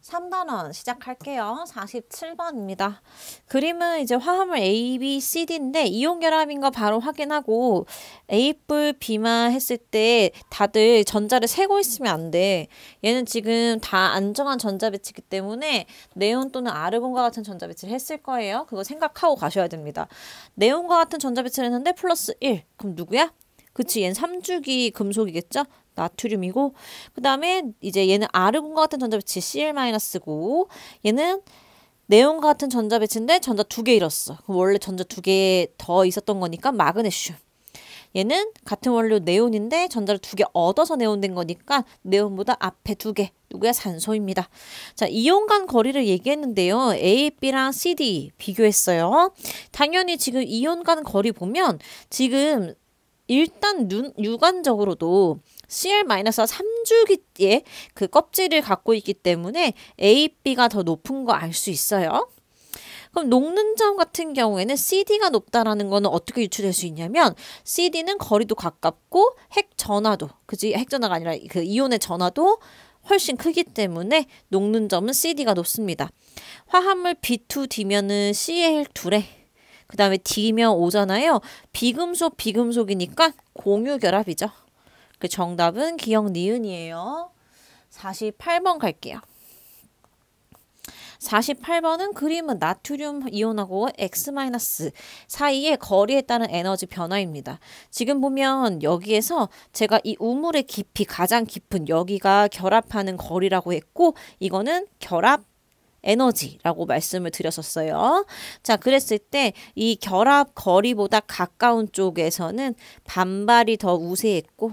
3단원 시작할게요. 47번입니다. 그림은 이제 화합물 A, B, C, D인데 이온 결합인 거 바로 확인하고 A뿔 B만 했을 때 다들 전자를 세고 있으면 안 돼. 얘는 지금 다 안정한 전자 배치이기 때문에 네온 또는 아르곤과 같은 전자 배치를 했을 거예요. 그거 생각하고 가셔야 됩니다. 네온과 같은 전자 배치를 했는데 플러스 1. 그럼 누구야? 그치, 얘는 3주기 금속이겠죠? 나트륨이고, 그 다음에 이제 얘는 아르곤과 같은 전자 배치 Cl-고, 얘는 네온과 같은 전자 배치인데 전자 2개 잃었어. 그럼 원래 전자 2개 더 있었던 거니까 마그네슘. 얘는 같은 원료 네온인데 전자를 2개 얻어서 네온된 거니까 네온보다 앞에 2개. 누구야? 산소입니다. 자, 이온 간 거리를 얘기했는데요. A, B랑 C, D 비교했어요. 당연히 지금 이온 간 거리 보면 지금 일단 육안적으로도 Cl-가 3주기의 그 껍질을 갖고 있기 때문에 A, B가 더 높은 거 알 수 있어요. 그럼 녹는 점 같은 경우에는 CD가 높다라는 거는 어떻게 유추될 수 있냐면 CD는 거리도 가깝고 핵 전하도, 그지? 핵 전하가 아니라 그 이온의 전하도 훨씬 크기 때문에 녹는 점은 CD가 높습니다. 화합물 B2D면은 Cl2래. 그 다음에 D면 O잖아요. 비금속, 비금속이니까 공유결합이죠. 그 정답은 기억 니은이에요. 48번 갈게요. 48번은 그림은 나트륨 이온하고 X- 사이의 거리에 따른 에너지 변화입니다. 지금 보면 여기에서 제가 이 우물의 깊이, 가장 깊은 여기가 결합하는 거리라고 했고, 이거는 결합 에너지라고 말씀을 드렸었어요. 자, 그랬을 때 이 결합 거리보다 가까운 쪽에서는 반발이 더 우세했고,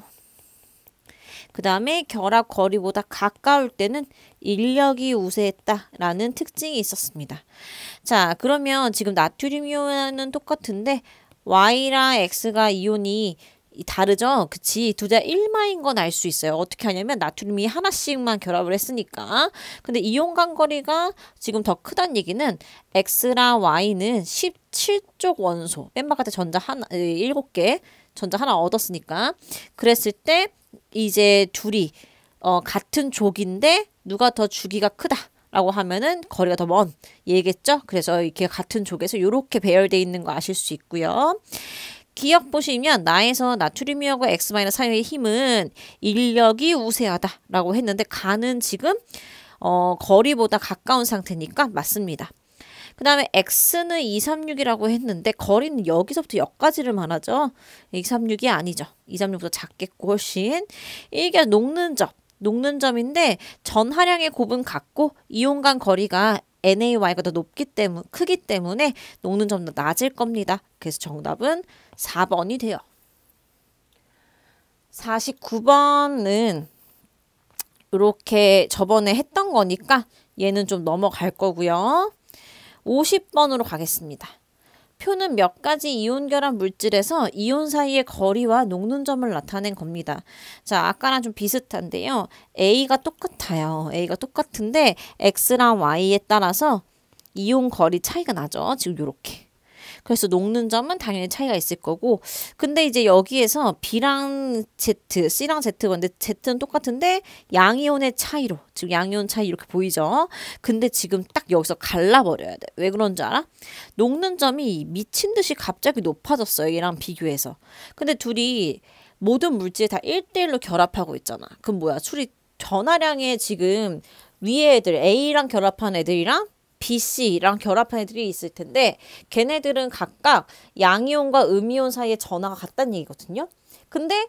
그 다음에 결합 거리보다 가까울 때는 인력이 우세했다라는 특징이 있었습니다. 자, 그러면 지금 나트륨 이온은 똑같은데 Y랑 X가 이온이 다르죠? 그치? 두 자 1마인 건 알 수 있어요. 어떻게 하냐면 나트륨이 하나씩만 결합을 했으니까. 근데 이온 간거리가 지금 더 크다는 얘기는 X랑 Y는 17쪽 원소. 맨 바깥에 전자 7개, 전자 하나 얻었으니까. 그랬을 때 이제 둘이 같은 족인데 누가 더 주기가 크다 라고 하면은 거리가 더 먼 얘겠죠? 그래서 이렇게 같은 족에서 이렇게 배열되어 있는 거 아실 수 있고요. 기억 보시면 나에서 나트륨이하고 X- 사이의 힘은 인력이 우세하다라고 했는데 가는 지금 거리보다 가까운 상태니까 맞습니다. 그 다음에 X는 236이라고 했는데 거리는 여기서부터 여기까지를 말하죠. 236이 아니죠. 236보다 작겠고 훨씬. 이게 녹는 점인데 전하량의 곱은 같고 이온 간 거리가 NaY가 더 크기 때문에 녹는 점도 낮을 겁니다. 그래서 정답은 4번이 돼요. 49번은 이렇게 저번에 했던 거니까 얘는 좀 넘어갈 거고요. 50번으로 가겠습니다. 표는 몇 가지 이온 결합 물질에서 이온 사이의 거리와 녹는 점을 나타낸 겁니다. 자, 아까랑 좀 비슷한데요. A가 똑같아요. A가 똑같은데 X랑 Y에 따라서 이온 거리 차이가 나죠. 지금 요렇게. 그래서 녹는 점은 당연히 차이가 있을 거고, 근데 이제 여기에서 B랑 Z, C랑 Z가 근데 Z는 똑같은데 양이온의 차이로, 지금 양이온 차이 이렇게 보이죠? 근데 지금 딱 여기서 갈라버려야 돼. 왜 그런 줄 알아? 녹는 점이 미친 듯이 갑자기 높아졌어요. 얘랑 비교해서. 근데 둘이 모든 물질에 다 1대1로 결합하고 있잖아. 그럼 뭐야? 전하량의 지금 위에 애들, A랑 결합한 애들이랑 BC랑 결합한 애들이 있을 텐데 걔네들은 각각 양이온과 음이온 사이의 전하가 같다는 얘기거든요. 근데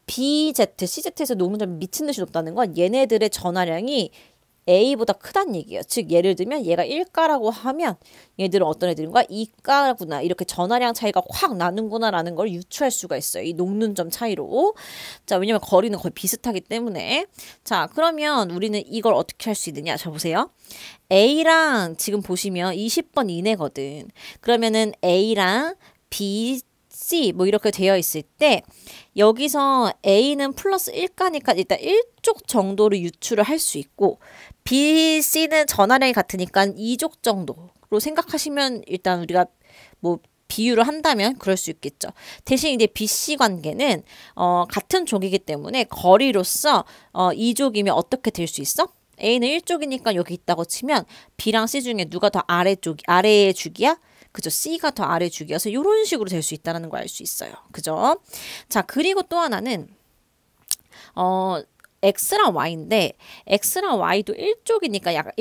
BZ, CZ에서 녹는 점이 미친 듯이 높다는 건 얘네들의 전하량이 A보다 크다는 얘기예요. 즉 예를 들면 얘가 1가라고 하면 얘들은 어떤 애들인가 2가구나. 이렇게 전하량 차이가 확 나는구나 라는 걸 유추할 수가 있어요. 이 녹는 점 차이로. 자, 왜냐면 거리는 거의 비슷하기 때문에. 자, 그러면 우리는 이걸 어떻게 할 수 있느냐. 자, 보세요. A랑 지금 보시면 20번 이내거든. 그러면은 A랑 B, C 뭐 이렇게 되어 있을 때 여기서 A는 플러스 1가니까 일단 1족 정도로 유추를 할 수 있고 B, C는 전하량이 같으니까 2족 정도로 생각하시면 일단 우리가 뭐 비유를 한다면 그럴 수 있겠죠. 대신 이제 BC 관계는 같은 족이기 때문에 거리로서 2족이면 어떻게 될 수 있어? A는 1쪽이니까 여기 있다고 치면 B랑 C 중에 누가 더 아래의 주기야? 그죠? C가 더 아래 주기여서 이런 식으로 될 수 있다는 걸 알 수 있어요. 그죠? 자, 그리고 또 하나는 X랑 Y인데 X랑 Y도 1쪽이니까 약간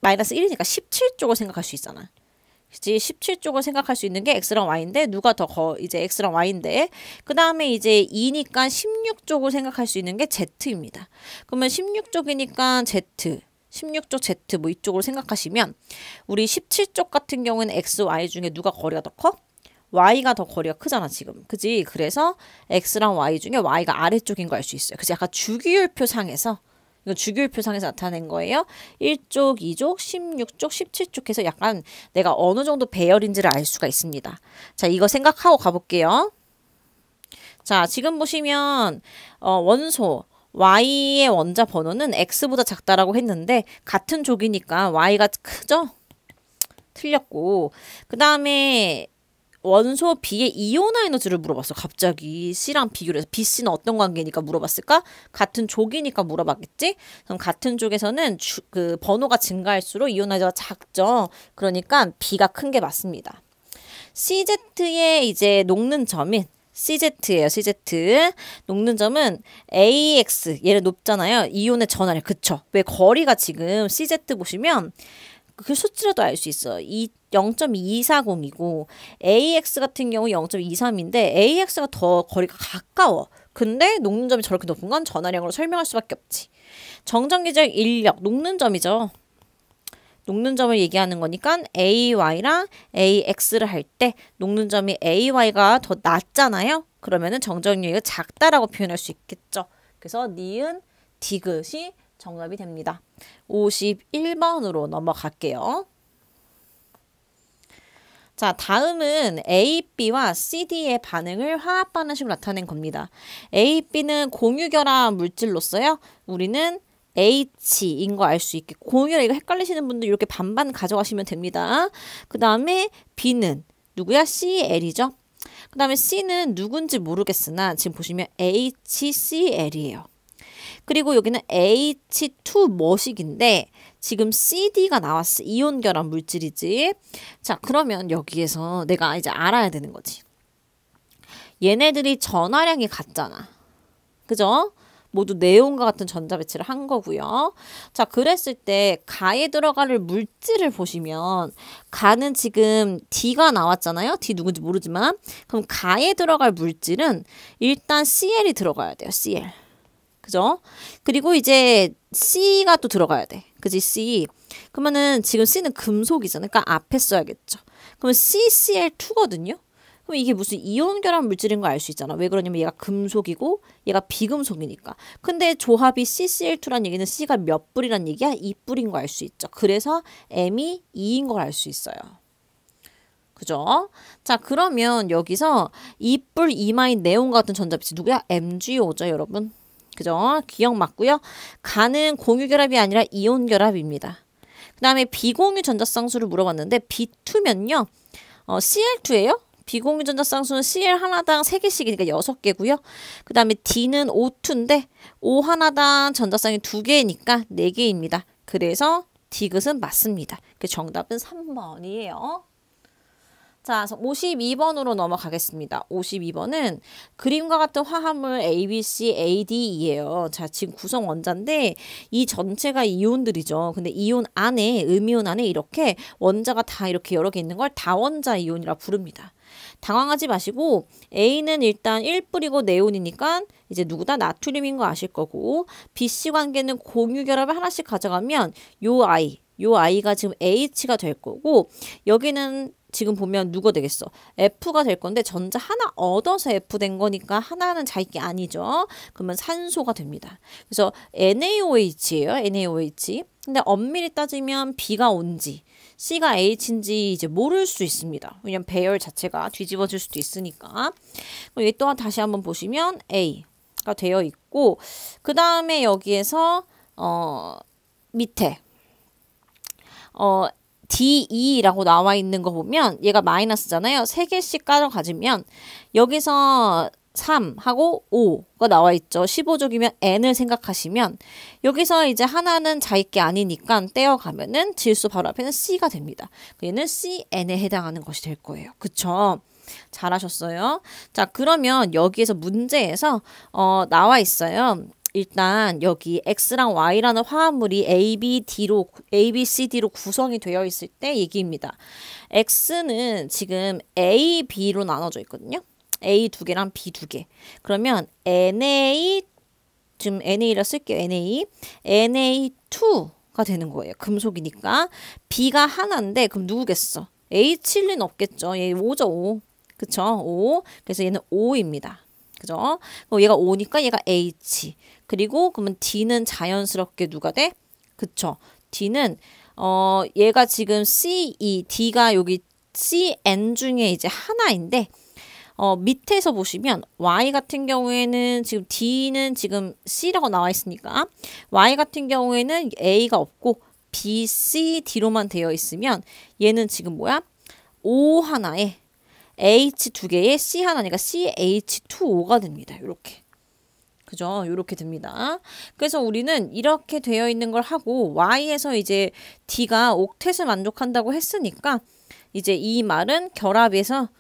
마이너스 1이니까 17쪽을 생각할 수 있잖아. 그치? 17쪽을 생각할 수 있는 게 X랑 Y인데 누가 더 이제 X랑 Y인데 그 다음에 이제 2니까 16쪽을 생각할 수 있는 게 Z입니다. 그러면 16쪽이니까 Z 16쪽 Z 뭐 이쪽으로 생각하시면 우리 17쪽 같은 경우는 X, Y 중에 누가 거리가 더 커? Y가 더 거리가 크잖아 지금. 그지? 그래서 X랑 Y 중에 Y가 아래쪽인 거 알 수 있어요. 그치? 약간 주기율표 상에서 이거 주기율표 상에서 나타낸 거예요. 1쪽, 2쪽, 16쪽, 17쪽 해서 약간 내가 어느 정도 배열인지를 알 수가 있습니다. 자, 이거 생각하고 가볼게요. 자, 지금 보시면 원소 Y의 원자 번호는 X보다 작다라고 했는데 같은 족이니까 Y가 크죠? 틀렸고 그 다음에 원소 B의 이온화 에너지를 물어봤어. 갑자기 C랑 비교를 해서 BC는 어떤 관계니까 물어봤을까? 같은 족이니까 물어봤겠지? 그럼 같은 족에서는 그 번호가 증가할수록 이온화 에너지가 작죠. 그러니까 B가 큰 게 맞습니다. CZ의 이제 녹는 점인 CZ예요. CZ. 녹는 점은 AX 얘를 높잖아요. 이온의 전하량. 그쵸? 왜 거리가 지금 CZ 보시면 그 수치라도 알 수 있어. 0.240이고 AX 같은 경우 0.23인데 AX가 더 거리가 가까워. 근데 녹는 점이 저렇게 높은 건 전하량으로 설명할 수밖에 없지. 정전기적 인력, 녹는 점이죠. 녹는 점을 얘기하는 거니까 AY랑 AX를 할 때 녹는 점이 AY가 더 낮잖아요. 그러면은 정전기가 작다라고 표현할 수 있겠죠. 그래서 니은 디귿이 정답이 됩니다. 51번으로 넘어갈게요. 자, 다음은 A, B와 C, D의 반응을 화학 반응식으로 나타낸 겁니다. A, B는 공유결합 물질로서요. 우리는 H인 거 알 수 있게 공유결합 이거 헷갈리시는 분들 이렇게 반반 가져가시면 됩니다. 그 다음에 B는 누구야? CL이죠. 그 다음에 C는 누군지 모르겠으나 지금 보시면 HCl이에요. 그리고 여기는 H2 머식인데 지금 CD가 나왔어. 이온 결합 물질이지. 자, 그러면 여기에서 내가 이제 알아야 되는 거지. 얘네들이 전하량이 같잖아. 그죠? 모두 네온과 같은 전자 배치를 한 거고요. 자, 그랬을 때 가에 들어갈 물질을 보시면 가는 지금 D가 나왔잖아요. D 누군지 모르지만 그럼 가에 들어갈 물질은 일단 CL이 들어가야 돼요. CL. 그죠? 그리고 이제 C가 또 들어가야 돼. 그지? C. 그러면은 지금 C는 금속이잖아. 그러니까 앞에 써야겠죠. 그러면 CCl2거든요. 그럼 이게 무슨 이온 결합 물질인 거 알 수 있잖아. 왜 그러냐면 얘가 금속이고 얘가 비금속이니까. 근데 조합이 CCl2란 얘기는 C가 몇 뿔이란 얘기야? 2뿔인 거 알 수 있죠. 그래서 M이 2인 걸 알 수 있어요. 그죠? 자, 그러면 여기서 2뿔 2마인 네온 같은 전자빛이 누구야? MgO죠, 여러분. 그죠? 기억 맞고요. 가는 공유 결합이 아니라 이온 결합입니다. 그 다음에 비공유 전자쌍수를 물어봤는데 B2면요. Cl2예요. 비공유 전자쌍수는 Cl 하나당 3개씩이니까 6개고요. 그 다음에 D는 O2인데 O 하나당 전자쌍이 2개니까 4개입니다. 그래서 디귿은 맞습니다. 그 정답은 3번이에요. 자, 52번으로 넘어가겠습니다. 52번은 그림과 같은 화합물 A, B, C, A, D이에요. 자, 지금 구성 원자인데 이 전체가 이온들이죠. 근데 이온 안에, 음이온 안에 이렇게 원자가 다 이렇게 여러 개 있는 걸 다원자 이온이라 부릅니다. 당황하지 마시고 A는 일단 1뿔이고 네온이니까 이제 누구다? 나트륨인 거 아실 거고 BC 관계는 공유 결합을 하나씩 가져가면 요 I가 지금 H가 될 거고 여기는 지금 보면 누가 되겠어? F가 될 건데 전자 하나 얻어서 F 된 거니까 하나는 자기 아니죠. 그러면 산소가 됩니다. 그래서 NaOH예요. NaOH. 근데 엄밀히 따지면 B가 온지 C가 H인지 이제 모를 수 있습니다. 왜냐면 배열 자체가 뒤집어질 수도 있으니까. 여기 또한 다시 한번 보시면 A가 되어 있고 그 다음에 여기에서 밑에 DE라고 나와 있는 거 보면 얘가 마이너스잖아요. 3개씩 가져가지면 여기서 3하고 5가 나와 있죠. 15족이면 N을 생각하시면 여기서 이제 하나는 자기 게 아니니까 떼어가면은 질소 바로 앞에는 C가 됩니다. 얘는 CN에 해당하는 것이 될 거예요. 그쵸? 잘하셨어요. 자, 그러면 여기에서 문제에서 나와 있어요. 일단 여기 X랑 Y라는 화합물이 A, B, C, D로 구성이 되어 있을 때 얘기입니다. X는 지금 A, B로 나눠져 있거든요. A 2개랑 B 2개. 그러면 Na, 지금 NA라 쓸게요. Na2가 되는 거예요. 금속이니까. B가 하나인데 그럼 누구겠어? H1은 없겠죠. 얘 5죠, 5. 그쵸? 5. 그래서 얘는 5입니다. 그죠? 얘가 5니까 얘가 H. 그리고 그러면 D는 자연스럽게 누가 돼? 그쵸? D는 얘가 지금 CE, D가 여기 CN 중에 이제 하나인데 밑에서 보시면 Y 같은 경우에는 지금 D는 지금 C라고 나와 있으니까 Y 같은 경우에는 A가 없고 B, C, D로만 되어 있으면 얘는 지금 뭐야? O 하나에 H 2개에 C 하나니까 CH2O가 됩니다. 이렇게. 그죠? 이렇게 됩니다. 그래서 우리는 이렇게 되어 있는 걸 하고 Y에서 이제 D가 옥텟을 만족한다고 했으니까 이제 이 말은 결합에서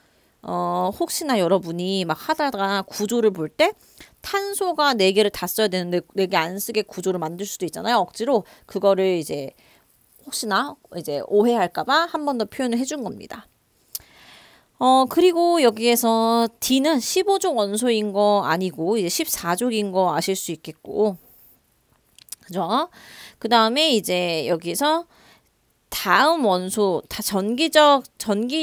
혹시나 여러분이 막 하다가 구조를 볼 때 탄소가 4개를 다 써야 되는데 4개 안 쓰게 구조를 만들 수도 있잖아요. 억지로. 그거를 이제 혹시나 이제 오해할까봐 한 번 더 표현을 해준 겁니다. 그리고 여기에서 D는 15족 원소인 거 아니고 이제 14족인 거 아실 수 있겠고. 그죠? 그 다음에 이제 여기서 다음 원소, 다 전기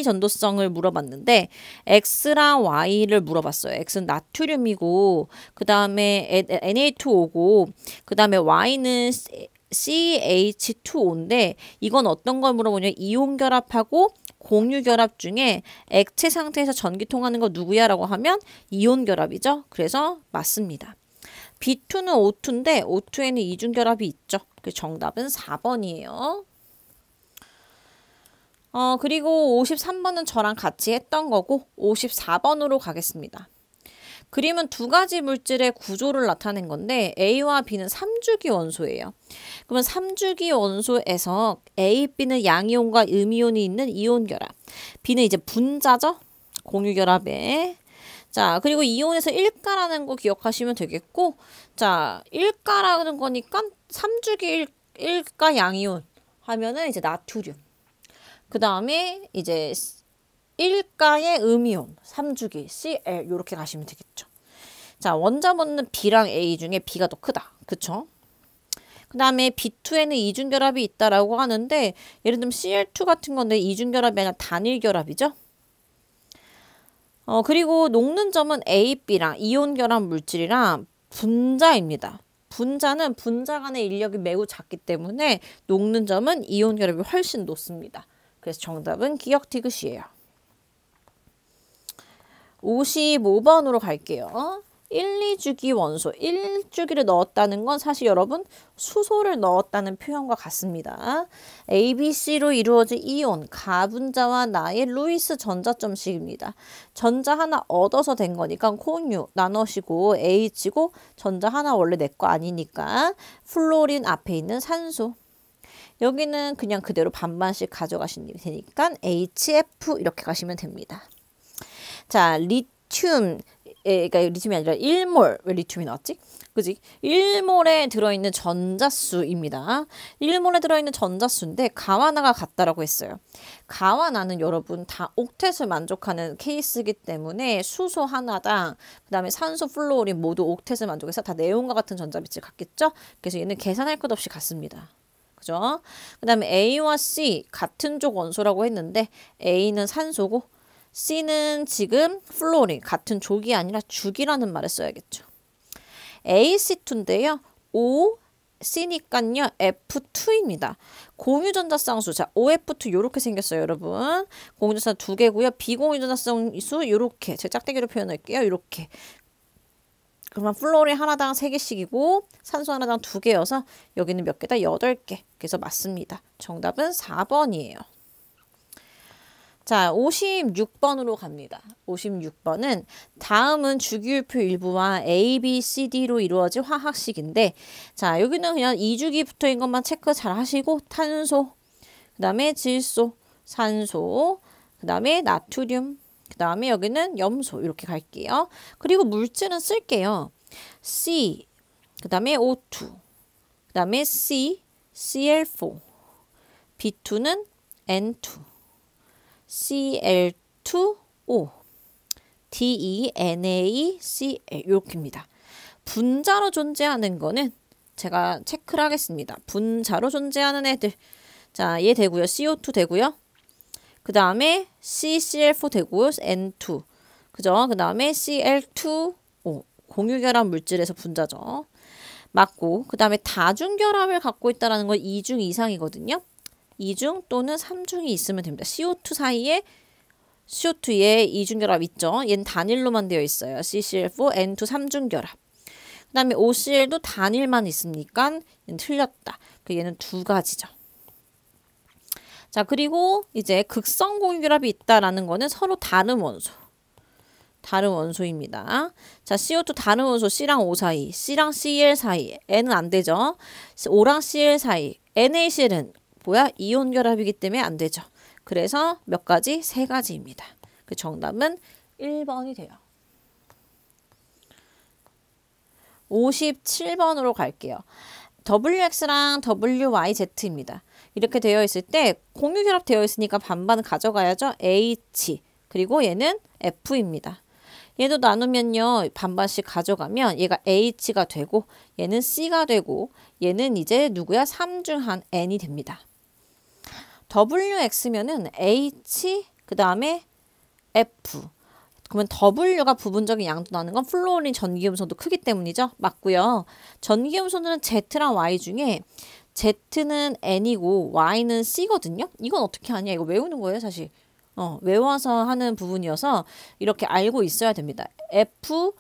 전도성을 물어봤는데 X랑 Y를 물어봤어요. X는 나트륨이고 그 다음에 Na2O고 그 다음에 Y는 CH2O인데 이건 어떤 걸 물어보냐? 이온 결합하고 공유 결합 중에 액체 상태에서 전기 통하는 거 누구야? 라고 하면 이온 결합이죠. 그래서 맞습니다. B2는 O2인데 O2에는 이중 결합이 있죠. 그 정답은 4번이에요. 그리고 53번은 저랑 같이 했던 거고 54번으로 가겠습니다. 그림은 두 가지 물질의 구조를 나타낸 건데 A와 B는 3주기 원소예요. 그러면 3주기 원소에서 A, B는 양이온과 음이온이 있는 이온 결합. B는 이제 분자죠. 공유 결합에. 자, 그리고 이온에서 1가라는 거 기억하시면 되겠고 자, 1가라는 거니까 3주기 1가 양이온 하면은 이제 나트륨. 그 다음에 이제 1가의 음이온, 3주기, Cl 이렇게 가시면 되겠죠. 자, 원자번호는 B랑 A 중에 B가 더 크다. 그쵸? 그 다음에 B2에는 이중결합이 있다라고 하는데 예를 들면 Cl2 같은 건데 이중결합이 아니라 단일결합이죠. 그리고 녹는 점은 A, B랑 이온결합 물질이랑 분자입니다. 분자는 분자 간의 인력이 매우 작기 때문에 녹는 점은 이온결합이 훨씬 높습니다. 그래서 정답은 기억 티귿이에요. 55번으로 갈게요. 1, 2주기 원소, 1주기를 넣었다는 건 사실 여러분 수소를 넣었다는 표현과 같습니다. A, B, C로 이루어진 이온, 가분자와 나의 루이스 전자점식입니다. 전자 하나 얻어서 된 거니까 공유, 나눠시고 H고 전자 하나 원래 내 거 아니니까 플로린 앞에 있는 산소. 여기는 그냥 그대로 반반씩 가져가시면 되니까 HF 이렇게 가시면 됩니다. 자, 리튬, 그러니까 리튬이 아니라 1몰, 왜 리튬이 나왔지? 그지? 1몰에 들어있는 전자수입니다. 1몰에 들어있는 전자수인데 가와나가 같다라고 했어요. 가와나는 여러분 다 옥텟을 만족하는 케이스이기 때문에 수소 하나당 그 다음에 산소, 플루오린 모두 옥텟을 만족해서 다 네온과 같은 전자빛을 갖겠죠? 그래서 얘는 계산할 것 없이 같습니다. 그죠? 그 다음에 A와 C 같은 족 원소라고 했는데 A는 산소고 C는 지금 플로린 같은 족이 아니라 죽이라는 말을 써야겠죠. AC2인데요. O, C니까요. F2입니다. 공유전자쌍수. 자, OF2 이렇게 생겼어요, 여러분. 공유전자 2개고요. 비공유전자쌍수 이렇게. 제가 짝대기로 표현할게요. 이렇게. 그러면 플로린 하나당 3개씩이고 산소 하나당 2개여서 여기는 몇 개다? 8개. 그래서 맞습니다. 정답은 4번이에요. 자, 56번으로 갑니다. 56번은 다음은 주기율표 일부와 A, B, C, D로 이루어진 화학식인데 자, 여기는 그냥 이주기 붙어있는 것만 체크 잘 하시고 탄소, 그 다음에 질소, 산소, 그 다음에 나트륨, 그 다음에 여기는 염소 이렇게 갈게요. 그리고 물질은 쓸게요. C, 그 다음에 O2, 그 다음에 C, Cl4, B2는 N2, Cl2O, DeNaCl 이렇게입니다. 분자로 존재하는 거는 제가 체크를 하겠습니다. 분자로 존재하는 애들. 자, 얘 되고요. CO2 되고요. 그 다음에 CCl4 되고요. N2. 그죠? 그 다음에 Cl2O. 공유결합 물질에서 분자죠. 맞고. 그 다음에 다중결합을 갖고 있다는 건 2중 이상이거든요. 2중 또는 3중이 있으면 됩니다. CO2 사이에 CO2에 이중결합 있죠. 얘는 단일로만 되어 있어요. CCl4, N2 3중결합. 그 다음에 OCl도 단일만 있으니까 얘는 틀렸다. 얘는 두 가지죠. 자, 그리고 이제 극성 공유결합이 있다라는 거는 서로 다른 원소. 다른 원소입니다. 자, CO2 다른 원소 C랑 O 사이, C랑 Cl 사이, N은 안 되죠. O랑 Cl 사이, NaCl은 뭐야? 이온 결합이기 때문에 안 되죠. 그래서 몇 가지? 세 가지입니다. 그 정답은 1번이 돼요. 57번으로 갈게요. WX랑 WYZ입니다. 이렇게 되어 있을 때 공유결합 되어 있으니까 반반 가져가야죠. H 그리고 얘는 F입니다. 얘도 나누면요. 반반씩 가져가면 얘가 H가 되고 얘는 C가 되고 얘는 이제 누구야? 3중 한 N이 됩니다. WX면은 H 그 다음에 F 그러면 W가 부분적인 양도 나는 건 플루오린 전기음성도 크기 때문이죠. 맞고요. 전기음성은 Z랑 Y 중에 Z는 N이고 Y는 C거든요. 이건 어떻게 하냐? 이거 외우는 거예요, 사실. 외워서 하는 부분이어서 이렇게 알고 있어야 됩니다. FO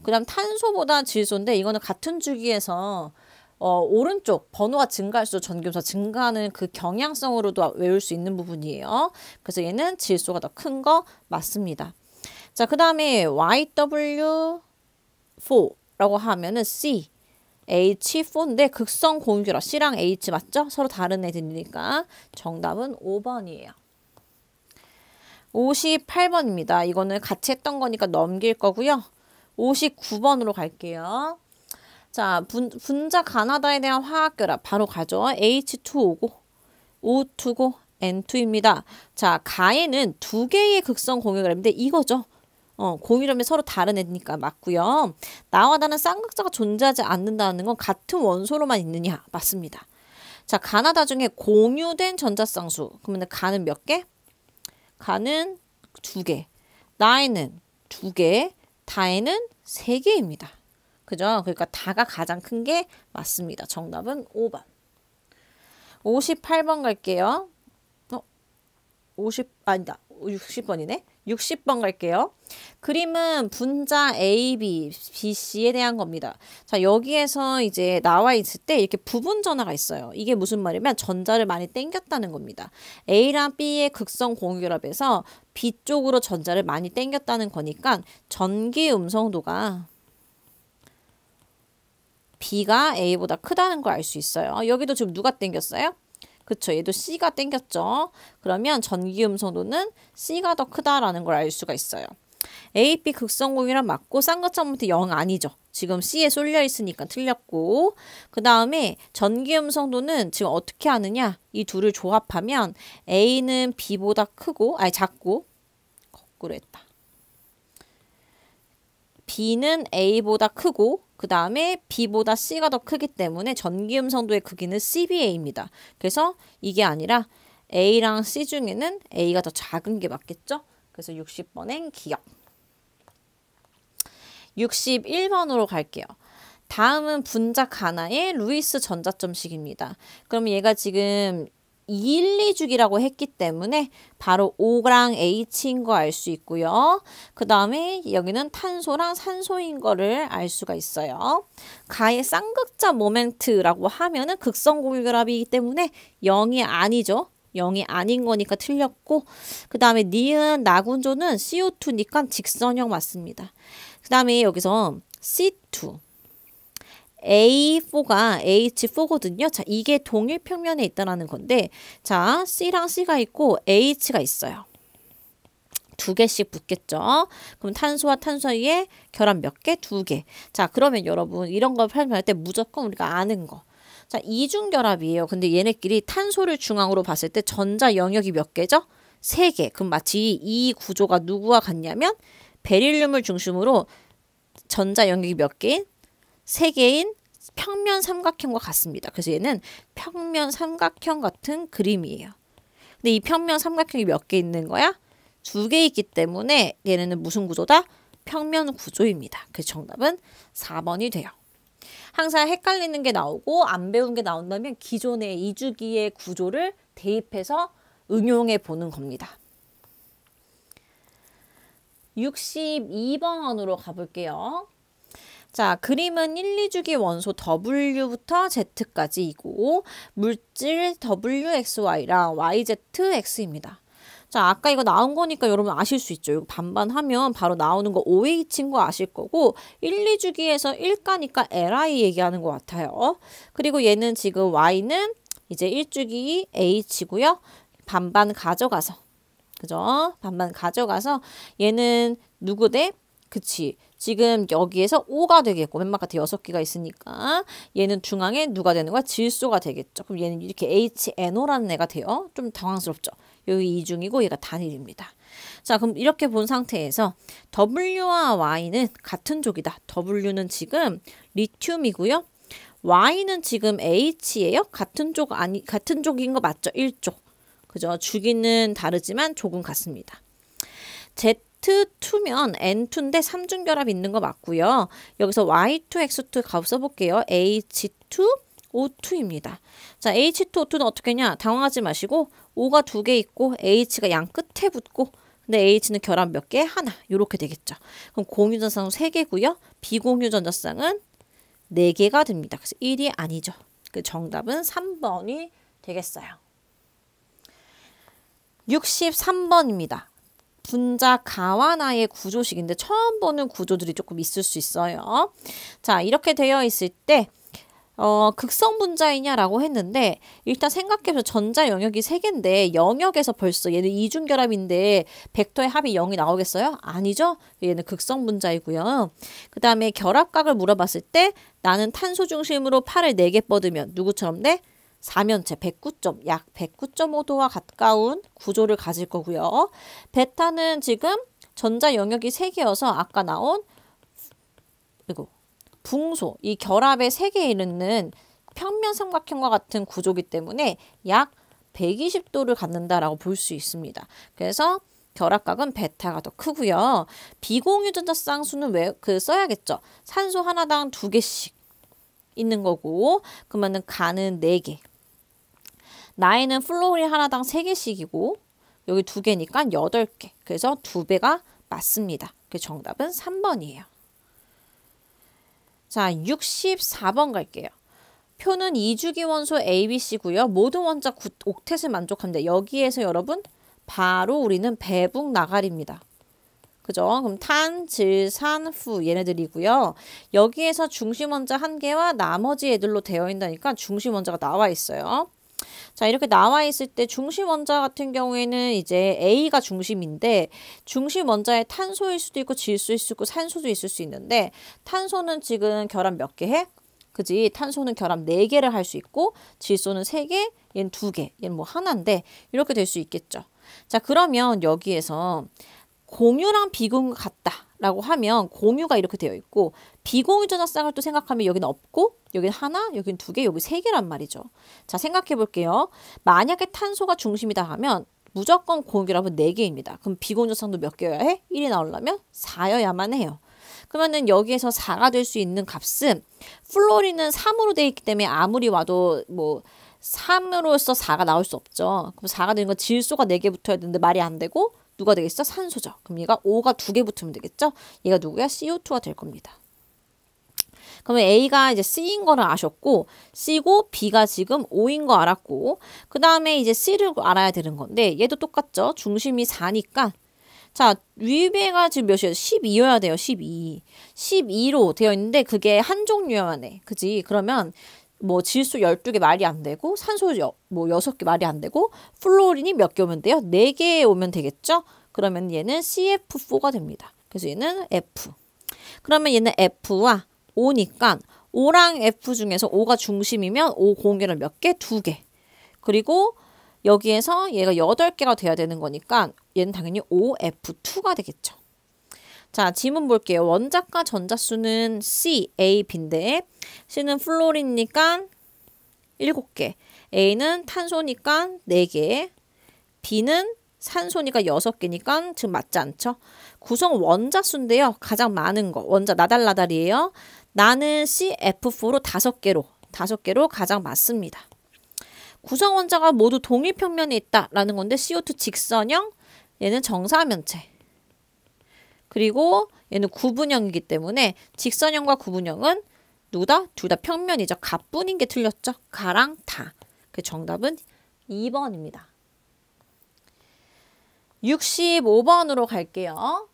그 다음 탄소보다 질소인데 이거는 같은 주기에서 오른쪽 번호가 증가할수록 전기음성 증가하는 그 경향성으로도 외울 수 있는 부분이에요. 그래서 얘는 질소가 더 큰 거 맞습니다. 자, 그 다음에 YW4라고 하면은 C, H4인데 극성 공유결합 C랑 H 맞죠? 서로 다른 애들이니까 정답은 5번이에요. 58번입니다. 이거는 같이 했던 거니까 넘길 거고요. 59번으로 갈게요. 자, 분자 가나다에 대한 화학결합 바로 가죠. H2O고 O2고 N2입니다. 자, 가에는 두 개의 극성 공유결합인데 이거죠. 공유결합이 서로 다른 애니까 맞고요. 나와 다른 쌍극자가 존재하지 않는다는 건 같은 원소로만 있느냐? 맞습니다. 자, 가나다 중에 공유된 전자쌍수. 그러면 가는 몇 개? 가는 2개. 나에는 2개. 다에는 3개입니다. 그죠? 그러니까 다가 가장 큰 게 맞습니다. 정답은 5번. 58번 갈게요. 60번이네. 60번 갈게요. 그림은 분자 A, B, B, C에 대한 겁니다. 자, 여기에서 이제 나와 있을 때 이렇게 부분 전하가 있어요. 이게 무슨 말이면 전자를 많이 땡겼다는 겁니다. A랑 B의 극성 공유결합에서 B 쪽으로 전자를 많이 땡겼다는 거니까 전기 음성도가 B가 A보다 크다는 걸 알 수 있어요. 여기도 지금 누가 땡겼어요? 그쵸. 얘도 C가 땡겼죠. 그러면 전기 음성도는 C가 더 크다라는 걸 알 수가 있어요. A, B 극성 공유결합 맞고 쌍극자부터 0 아니죠. 지금 C에 쏠려 있으니까 틀렸고 그 다음에 전기 음성도는 지금 어떻게 하느냐. 이 둘을 조합하면 A는 B보다 크고 작고 거꾸로 했다. B는 A보다 크고 그 다음에 B보다 C가 더 크기 때문에 전기음성도의 크기는 CBA입니다. 그래서 이게 아니라 A랑 C 중에는 A가 더 작은 게 맞겠죠? 그래서 60번엔 기억. 61번으로 갈게요. 다음은 분자 가나의 루이스 전자점식입니다. 그럼 얘가 지금 1, 2주기라고 했기 때문에 바로 O랑 H인 거 알 수 있고요. 그 다음에 여기는 탄소랑 산소인 거를 알 수가 있어요. 가의 쌍극자 모멘트라고 하면은 극성 공유결합이기 때문에 0이 아니죠. 0이 아닌 거니까 틀렸고, 그 다음에 니은 나군조는 CO2니까 직선형 맞습니다. 그 다음에 여기서 C2 A4가 H4거든요. 자, 이게 동일 평면에 있다라는 건데, 자, C랑 C가 있고 H가 있어요. 두 개씩 붙겠죠. 그럼 탄소와 탄소 사이에 결합 몇 개? 두 개. 자, 그러면 여러분 이런 거 설명할 때 무조건 우리가 아는 거. 자, 이중결합이에요. 근데 얘네끼리 탄소를 중앙으로 봤을 때 전자 영역이 몇 개죠? 세 개. 그럼 마치 이 구조가 누구와 같냐면 베릴륨을 중심으로 전자 영역이 몇 개인? 세 개인 평면 삼각형과 같습니다. 그래서 얘는 평면 삼각형 같은 그림이에요. 근데 이 평면 삼각형이 몇 개 있는 거야? 두 개 있기 때문에 얘네는 무슨 구조다? 평면 구조입니다. 그래서 정답은 4번이 돼요. 항상 헷갈리는 게 나오고 안 배운 게 나온다면 기존의 이주기의 구조를 대입해서 응용해 보는 겁니다. 62번으로 가볼게요. 자, 그림은 1, 2주기 원소 W부터 Z까지이고 물질 WXY랑 YZX입니다. 자, 아까 이거 나온 거니까 여러분 아실 수 있죠. 이거 반반하면 바로 나오는 거 OH인 거 아실 거고 1, 2주기에서 1가니까 LI 얘기하는 것 같아요. 그리고 얘는 지금 Y는 이제 1주기 H고요. 반반 가져가서 그죠? 반반 가져가서 얘는 누구 대? 그치. 지금 여기에서 O가 되겠고 맨 바깥에 6개가 있으니까 얘는 중앙에 누가 되는 거야? 질소가 되겠죠. 그럼 얘는 이렇게 HNO라는 애가 돼요. 좀 당황스럽죠. 여기 이중이고 얘가 단일입니다. 자, 그럼 이렇게 본 상태에서 W와 Y는 같은 족이다. W는 지금 리튬이고요. Y는 지금 H예요. 같은 족인 거 맞죠? 1족. 그죠? 주기는 다르지만 족은 같습니다. Z2면 N2인데 3중결합 있는 거 맞고요. 여기서 Y2X2 값 써볼게요. H2O2입니다. 자, H2O2는 어떻게 했냐? 당황하지 마시고 O가 2개 있고 H가 양 끝에 붙고 근데 H는 결합 몇 개? 하나. 이렇게 되겠죠. 그럼 공유전자쌍은 3개고요. 비공유전자쌍은 4개가 됩니다. 그래서 1이 아니죠. 그 정답은 3번이 되겠어요. 63번입니다. 분자 가와나의 구조식인데 처음 보는 구조들이 조금 있을 수 있어요. 자, 이렇게 되어 있을 때 극성 분자이냐라고 했는데 일단 생각해보면 전자 영역이 3개인데 영역에서 벌써 얘는 이중결합인데 벡터의 합이 0이 나오겠어요? 아니죠? 얘는 극성 분자이고요. 그 다음에 결합각을 물어봤을 때 나는 탄소 중심으로 팔을 4개 뻗으면 누구처럼 돼? 4면체 109점, 약 109.5도와 가까운 구조를 가질 거고요. 베타는 지금 전자 영역이 3개여서 아까 나온 붕소, 이 결합의 3개에 이르는 평면 삼각형과 같은 구조이기 때문에 약 120도를 갖는다라고 볼 수 있습니다. 그래서 결합각은 베타가 더 크고요. 비공유전자 쌍수는 왜 써야겠죠? 산소 하나당 2개씩 있는 거고 그러면은 가는 4개. 나이는 플로린 하나당 3개씩이고 여기 2개니까 8개. 그래서 2배가 맞습니다. 그 정답은 3번이에요. 자, 64번 갈게요. 표는 2주기 원소 ABC고요. 모든 원자 옥텟을 만족합니다. 여기에서 여러분 바로 우리는 배북 나가리입니다. 그죠? 그럼 탄, 질, 산, 후 얘네들이고요. 여기에서 중심 원자 1개와 나머지 애들로 되어 있다니까 중심 원자가 나와 있어요. 자, 이렇게 나와 있을 때 중심 원자 같은 경우에는 이제 A가 중심인데 중심 원자에 탄소일 수도 있고 질소일 수도 있고 산소도 있을 수 있는데 탄소는 지금 결합 몇 개 해? 그지? 탄소는 결합 4개를 할 수 있고 질소는 3개, 얘는 2개, 얘는 뭐 하나인데 이렇게 될 수 있겠죠. 자, 그러면 여기에서 공유랑 비공유가 같다라고 하면 공유가 이렇게 되어 있고 비공유 전자쌍을 또 생각하면 여기는 없고 여기는 하나, 여기는 2개, 여기 3개란 말이죠. 자, 생각해 볼게요. 만약에 탄소가 중심이다 하면 무조건 공유결합은 4개입니다. 그럼 비공유 전자쌍도 몇 개여야 해? 1이 나오려면 4여야만 해요. 그러면은 여기에서 4가 될 수 있는 값은 플로린은 3으로 되어 있기 때문에 아무리 와도 뭐 3으로서 4가 나올 수 없죠. 그럼 4가 되는 건 질소가 4개 붙어야 되는데 말이 안 되고 누가 되겠어? 산소죠. 그럼 얘가 O가 2개 붙으면 되겠죠? 얘가 누구야? CO2가 될 겁니다. 그러면 A가 이제 C인 거를 아셨고, C고 B가 지금 O인 거 알았고, 그 다음에 이제 C를 알아야 되는 건데, 얘도 똑같죠? 중심이 4니까. 자, 위배가 지금 몇이에요? 12여야 돼요, 12. 12로 되어 있는데, 그게 한 종류여만 해. 그지? 그러면, 뭐, 질소 12개 말이 안 되고, 산소 뭐 6개 말이 안 되고, 플로린이 몇 개 오면 돼요? 4개 오면 되겠죠? 그러면 얘는 CF4가 됩니다. 그래서 얘는 F. 그러면 얘는 F와 O니까, O랑 F 중에서 O가 중심이면 O 공개를 몇 개? 2개. 그리고 여기에서 얘가 8개가 돼야 되는 거니까 얘는 당연히 OF2가 되겠죠. 자, 지문 볼게요. 원자과 전자수는 C, A, B인데 C는 플로린이니까 7개, A는 탄소니까 4개, B는 산소니까 6개니까 지금 맞지 않죠? 구성 원자수인데요. 가장 많은 거. 원자 나달나달이에요. 나는 CF4로 5개로 가장 많습니다. 구성 원자가 모두 동일 평면에 있다라는 건데 CO2 직선형, 얘는 정사면체. 그리고 얘는 구분형이기 때문에 직선형과 구분형은 누구다? 둘 다 평면이죠. 가뿐인 게 틀렸죠. 가랑 다. 그 정답은 2번입니다. 65번으로 갈게요.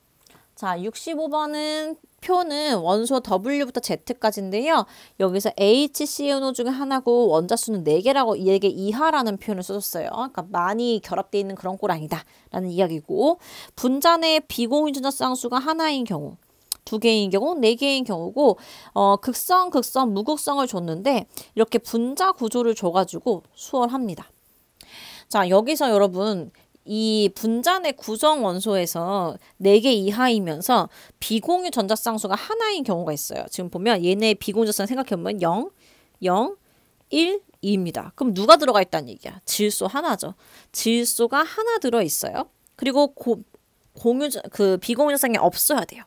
자, 65번은 표는 원소 W부터 Z까지인데요. 여기서 HCNO 중에 하나고 원자수는 4개라고 얘게 이하라는 표현을 써줬어요. 그러니까 많이 결합되어 있는 그런 꼴 아니다 라는 이야기고, 분자 내 비공유 전자쌍수가 하나인 경우, 2개인 경우, 4개인 경우고, 극성, 무극성을 줬는데 이렇게 분자 구조를 줘가지고 수월합니다. 자, 여기서 여러분 이 분자 내 구성 원소에서 4개 이하이면서 비공유 전자쌍수가 하나인 경우가 있어요. 지금 보면 얘네 비공유 전자쌍 생각해보면 0, 0, 1, 2입니다. 그럼 누가 들어가 있다는 얘기야? 질소 하나죠. 질소가 하나 들어있어요. 그리고 비공유 전자쌍이 없어야 돼요.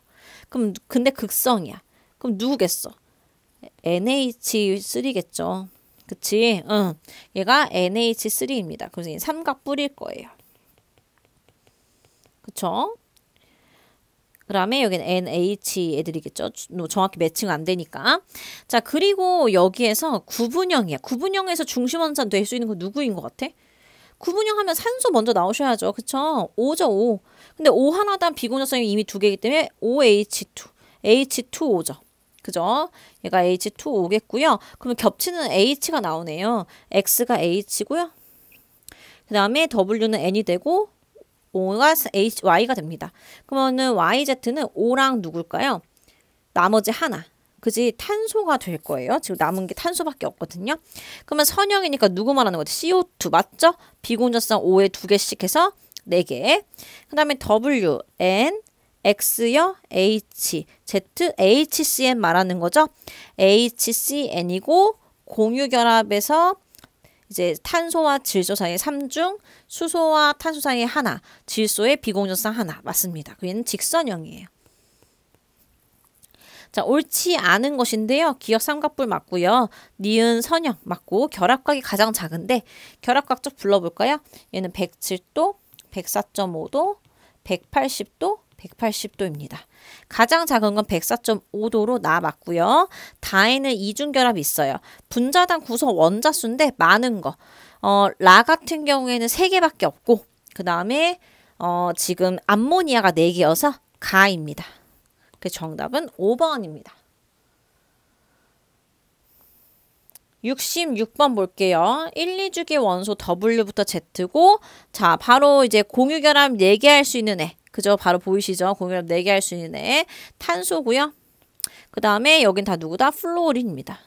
그럼 근데 극성이야. 그럼 누구겠어? NH3겠죠. 그치? 응. 얘가 NH3입니다. 그래서 삼각 뿌릴 거예요. 그쵸? 그 다음에 여기는 NH 애들이겠죠. 정확히 매칭 안 되니까. 자, 그리고 여기에서 구분형이야. 구분형에서 중심원자 될 수 있는 건 누구인 것 같아? 구분형 하면 산소 먼저 나오셔야죠. 그쵸? O죠, O. 근데 O 하나당 비공유성이 이미 2개이기 때문에 OH2. H2O죠. 그죠? 얘가 H2O겠고요. 그러면 겹치는 H가 나오네요. X가 H고요. 그 다음에 W는 N이 되고, O가 Y가 됩니다. 그러면은 YZ는 O랑 누굴까요? 나머지 하나. 그지? 탄소가 될 거예요. 지금 남은 게 탄소밖에 없거든요. 그러면 선형이니까 누구 말하는 거죠? CO2 맞죠? 비공전성 O에 2개씩 해서 4개. 그 다음에 W, N, X요, H, Z, HCN 말하는 거죠. HCN이고 공유결합에서 이제 탄소와 질소 사이에 3중, 수소와 탄소 사이에 하나, 질소의 비공전성 하나. 맞습니다. 얘는 직선형이에요. 자, 옳지 않은 것인데요. 기역 삼각뿔 맞고요. 니은 선형 맞고 결합각이 가장 작은데 결합각 쪽 불러볼까요? 얘는 107도, 104.5도, 180도, 180도입니다. 가장 작은 건 104.5도로 나 맞고요. 다에는 이중결합이 있어요. 분자당 구성 원자수인데 많은 거. 라 같은 경우에는 3개밖에 없고 그 다음에 지금 암모니아가 4개여서 가입니다. 그 정답은 5번입니다. 66번 볼게요. 1, 2주기 원소 W부터 Z고 자 바로 이제 공유결합 4개 할 수 있는 애. 그죠? 바로 보이시죠? 공유결합 4개 할 수 있는 애. 탄소고요. 그 다음에 여긴 다 누구다? 플로린입니다.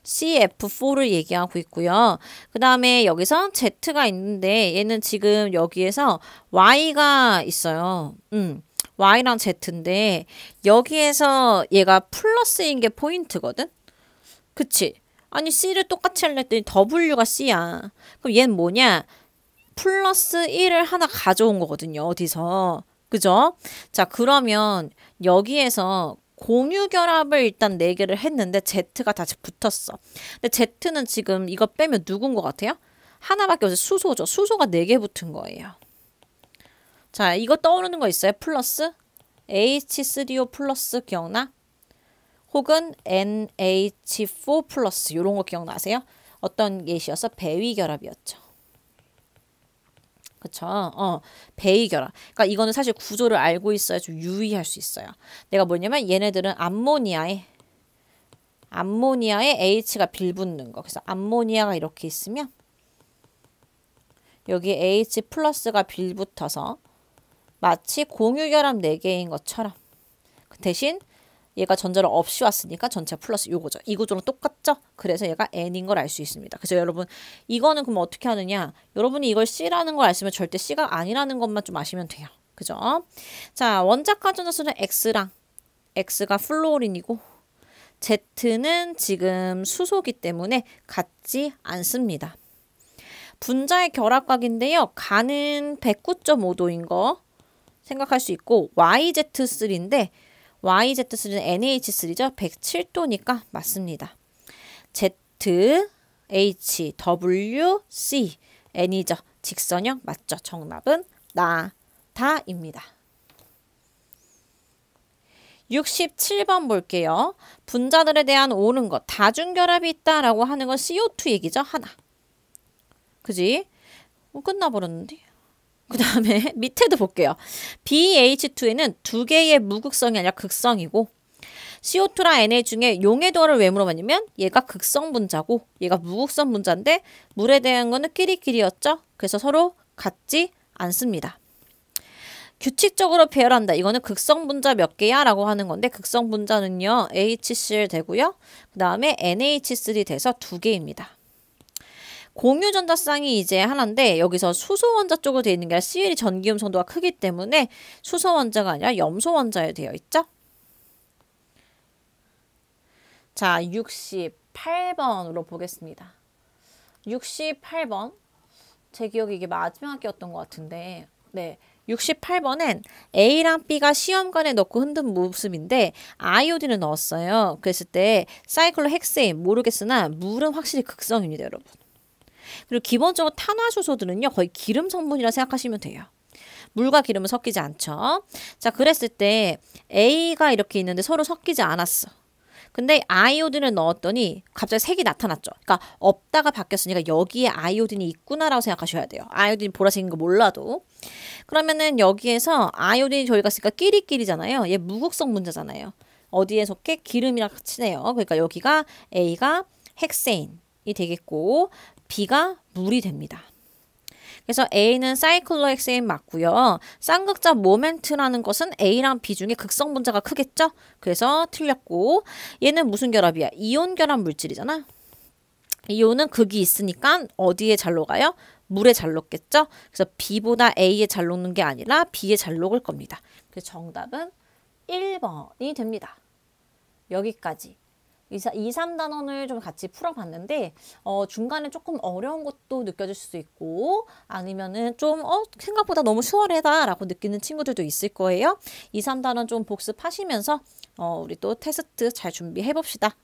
CF4를 얘기하고 있고요. 그 다음에 여기서 Z가 있는데 얘는 지금 여기에서 Y가 있어요. Y랑 Z인데 여기에서 얘가 플러스인 게 포인트거든? 그치? 아니 C를 똑같이 하려 했더니 W가 C야. 그럼 얘는 뭐냐? 플러스 1을 하나 가져온 거거든요. 어디서. 그죠? 자 그러면 여기에서 공유결합을 일단 4개를 했는데 Z가 다시 붙었어. 근데 Z는 지금 이거 빼면 누군 것 같아요? 하나밖에 없어요. 수소죠. 수소가 4개 붙은 거예요. 자 이거 떠오르는 거 있어요? 플러스? H3O 플러스 기억나? 혹은 NH4 플러스 이런 거 기억나세요? 어떤 예시였어? 배위결합이었죠. 그쵸? 배위결합. 그러니까 이거는 사실 구조를 알고 있어야 좀 유의할 수 있어요. 내가 뭐냐면 얘네들은 암모니아에 H가 빌붙는 거. 그래서 암모니아가 이렇게 있으면 여기 H 플러스가 빌붙어서 마치 공유결합 4개인 것처럼 대신 얘가 전자를 없이 왔으니까 전체 플러스 요거죠. 이 구조랑 똑같죠? 그래서 얘가 N인 걸 알 수 있습니다. 그래서 여러분 이거는 그럼 어떻게 하느냐? 여러분이 이걸 C라는 걸 아시면 절대 C가 아니라는 것만 좀 아시면 돼요. 그죠? 자, 원자 가전자수는 X랑 X가 플루오린이고 Z는 지금 수소기 때문에 같지 않습니다. 분자의 결합각인데요. 가는 109.5도인 거 생각할 수 있고 YZ3인데 YZ3는 NH3죠. 107도니까 맞습니다. Z, H, W, C, N이죠. 직선형 맞죠. 정답은 나다입니다. 67번 볼게요. 분자들에 대한 옳은 것. 다중결합이 있다라고 하는 건 CO2 얘기죠. 하나. 그지? 끝나버렸는데. 그 다음에 밑에도 볼게요. BH2에는 2개의 무극성이 아니라 극성이고 CO2랑 NA 중에 용해도를 왜 물어봤냐면 얘가 극성 분자고 얘가 무극성 분자인데 물에 대한 거는 끼리끼리였죠. 그래서 서로 같지 않습니다. 규칙적으로 배열한다. 이거는 극성 분자 몇 개야? 라고 하는 건데 극성 분자는요. HCl 되고요. 그 다음에 NH3 돼서 2개입니다. 공유 전자쌍이 이제 하나인데 여기서 수소 원자 쪽으로 되어 있는 게 아니라 Cl이 전기음 성도가 크기 때문에 수소 원자가 아니라 염소 원자에 되어 있죠. 자, 68번으로 보겠습니다. 68번. 제 기억에 이게 마지막 학기였던 것 같은데 네, 68번엔 A랑 B가 시험관에 넣고 흔든 모습인데 아이오딘을 넣었어요. 그랬을 때 사이클로헥세인 모르겠으나 물은 확실히 극성입니다, 여러분. 그리고 기본적으로 탄화수소들은요. 거의 기름 성분이라 생각하시면 돼요. 물과 기름은 섞이지 않죠. 자, 그랬을 때 A가 이렇게 있는데 서로 섞이지 않았어. 근데 아이오딘을 넣었더니 갑자기 색이 나타났죠. 그러니까 없다가 바뀌었으니까 여기에 아이오딘이 있구나라고 생각하셔야 돼요. 아이오딘이 보라색인 거 몰라도. 그러면은 여기에서 아이오딘이 저희 갔으니까 끼리끼리잖아요. 얘 무극성 분자잖아요. 어디에 속해? 기름이랑 치네요. 그러니까 여기가 A가 헥세인이 되겠고 B가 물이 됩니다. 그래서 A는 사이클로헥세인 맞고요. 쌍극자 모멘트라는 것은 A랑 B 중에 극성 분자가 크겠죠? 그래서 틀렸고 얘는 무슨 결합이야? 이온 결합 물질이잖아. 이온은 극이 있으니까 어디에 잘 녹아요? 물에 잘 녹겠죠? 그래서 B보다 A에 잘 녹는 게 아니라 B에 잘 녹을 겁니다. 그래서 정답은 1번이 됩니다. 여기까지. 2, 3단원을 좀 같이 풀어봤는데 중간에 조금 어려운 것도 느껴질 수 있고 아니면은 좀 생각보다 너무 수월하다 라고 느끼는 친구들도 있을 거예요. 2, 3단원 좀 복습하시면서 우리 또 테스트 잘 준비해 봅시다.